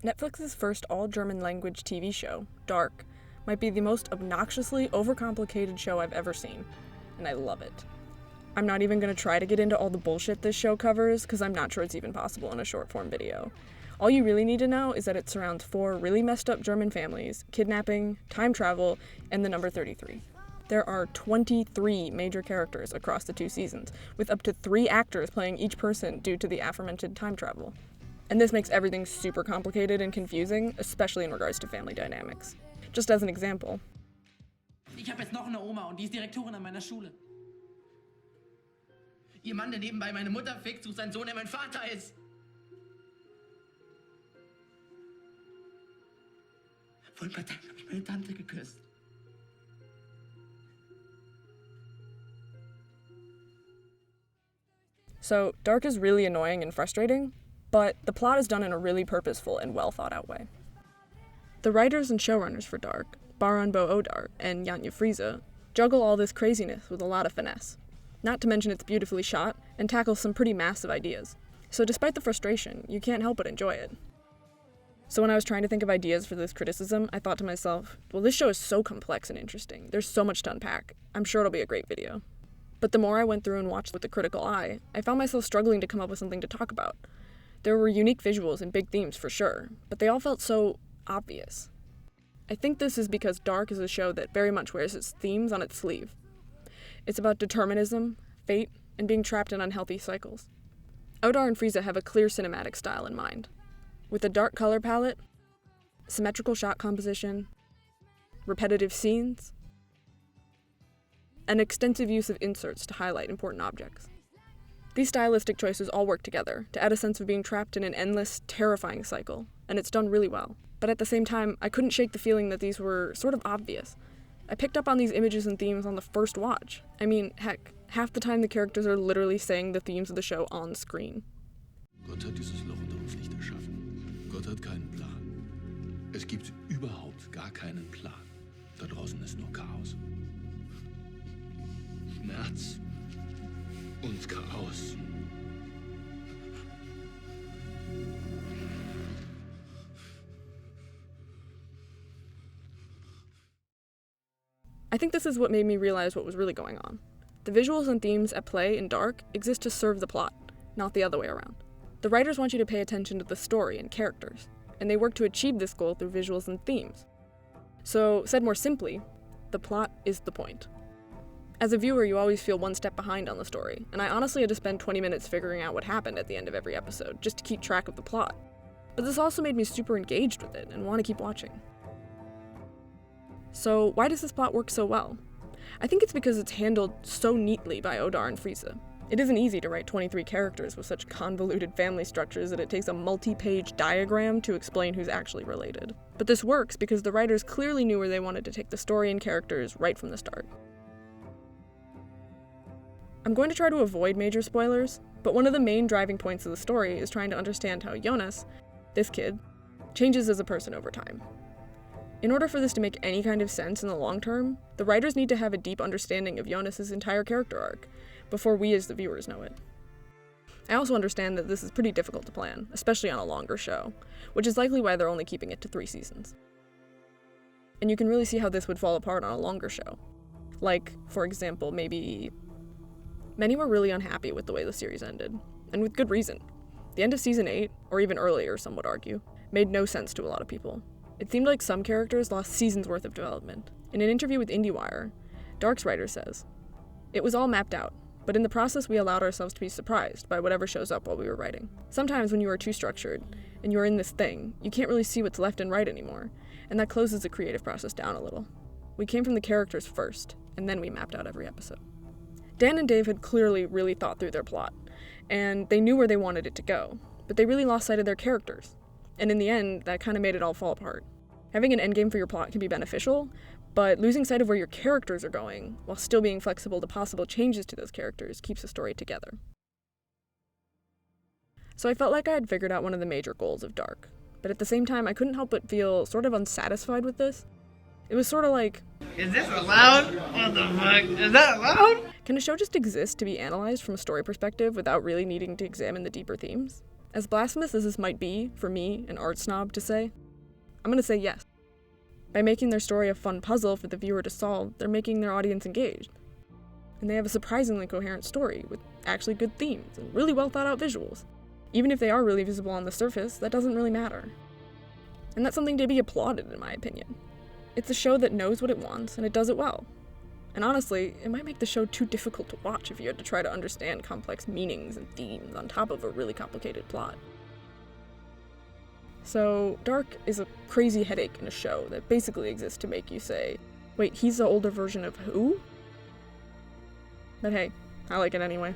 Netflix's first all-German language TV show, Dark, might be the most obnoxiously overcomplicated show I've ever seen, and I love it. I'm not even going to try to get into all the bullshit this show covers, because I'm not sure it's even possible in a short-form video. All you really need to know is that it surrounds 4 really messed up German families, kidnapping, time travel, and the number 33. There are 23 major characters across the 2 seasons, with up to 3 actors playing each person due to the aforementioned time travel. And this makes everything super complicated and confusing, especially in regards to family dynamics. Just as an example. Ich habe jetzt noch eine Oma und die ist Direktorin an meiner Schule. Ihr Mann, der nebenbei meine Mutter fickt, sucht seinen Sohn, der mein Vater ist. Vor ein paar Tagen habe ich meine Tante geküsst. So, Dark is really annoying and frustrating, but the plot is done in a really purposeful and well thought out way. The writers and showrunners for Dark, Baran Bo Odar and Jantje Friese, juggle all this craziness with a lot of finesse. Not to mention it's beautifully shot and tackles some pretty massive ideas. So despite the frustration, you can't help but enjoy it. So when I was trying to think of ideas for this criticism, I thought to myself, well, this show is so complex and interesting. There's so much to unpack. I'm sure it'll be a great video. But the more I went through and watched with a critical eye, I found myself struggling to come up with something to talk about. There were unique visuals and big themes for sure, but they all felt so obvious. I think this is because Dark is a show that very much wears its themes on its sleeve. It's about determinism, fate, and being trapped in unhealthy cycles. Odar and Friese have a clear cinematic style in mind, with a dark color palette, symmetrical shot composition, repetitive scenes, and extensive use of inserts to highlight important objects. These stylistic choices all work together to add a sense of being trapped in an endless, terrifying cycle, and it's done really well. But at the same time, I couldn't shake the feeling that these were sort of obvious. I picked up on these images and themes on the first watch. I mean, heck, half the time the characters are literally saying the themes of the show on screen. Gott hat dieses Loch unter uns nicht erschaffen. Gott hat keinen Plan. Es gibt überhaupt gar keinen Plan. Da draußen ist nur Chaos. Schmerz und Chaos. I think this is what made me realize what was really going on. The visuals and themes at play in Dark exist to serve the plot, not the other way around. The writers want you to pay attention to the story and characters, and they work to achieve this goal through visuals and themes. So, said more simply, the plot is the point. As a viewer, you always feel one step behind on the story, and I honestly had to spend 20 minutes figuring out what happened at the end of every episode, just to keep track of the plot. But this also made me super engaged with it and want to keep watching. So why does this plot work so well? I think it's because it's handled so neatly by Odar and Friese. It isn't easy to write 23 characters with such convoluted family structures that it takes a multi-page diagram to explain who's actually related. But this works because the writers clearly knew where they wanted to take the story and characters right from the start. I'm going to try to avoid major spoilers, but one of the main driving points of the story is trying to understand how Jonas, this kid, changes as a person over time. In order for this to make any kind of sense in the long term, the writers need to have a deep understanding of Jonas' entire character arc, before we as the viewers know it. I also understand that this is pretty difficult to plan, especially on a longer show, which is likely why they're only keeping it to 3 seasons. And you can really see how this would fall apart on a longer show. Like, for example, maybe... Many were really unhappy with the way the series ended, and with good reason. The end of Season 8, or even earlier, some would argue, made no sense to a lot of people. It seemed like some characters lost seasons worth of development. In an interview with IndieWire, Dark's writer says, "It was all mapped out, but in the process we allowed ourselves to be surprised by whatever shows up while we were writing. Sometimes when you are too structured, and you're in this thing, you can't really see what's left and right anymore, and that closes the creative process down a little. We came from the characters first, and then we mapped out every episode." Dan and Dave had clearly really thought through their plot, and they knew where they wanted it to go, but they really lost sight of their characters. And in the end, that kind of made it all fall apart. Having an endgame for your plot can be beneficial, but losing sight of where your characters are going, while still being flexible to possible changes to those characters, keeps the story together. So I felt like I had figured out one of the major goals of Dark, but at the same time I couldn't help but feel sort of unsatisfied with this. It was sort of like, Is this allowed? What the fuck? Is that allowed? can a show just exist to be analyzed from a story perspective without really needing to examine the deeper themes? As blasphemous as this might be for me, an art snob, to say, I'm gonna say yes. By making their story a fun puzzle for the viewer to solve, they're making their audience engaged. And they have a surprisingly coherent story, with actually good themes and really well thought out visuals. Even if they are really visible on the surface, that doesn't really matter. And that's something to be applauded, in my opinion. It's a show that knows what it wants, and it does it well. And honestly, it might make the show too difficult to watch if you had to try to understand complex meanings and themes on top of a really complicated plot. So, Dark is a crazy headache in a show that basically exists to make you say, wait, he's the older version of who? But hey, I like it anyway.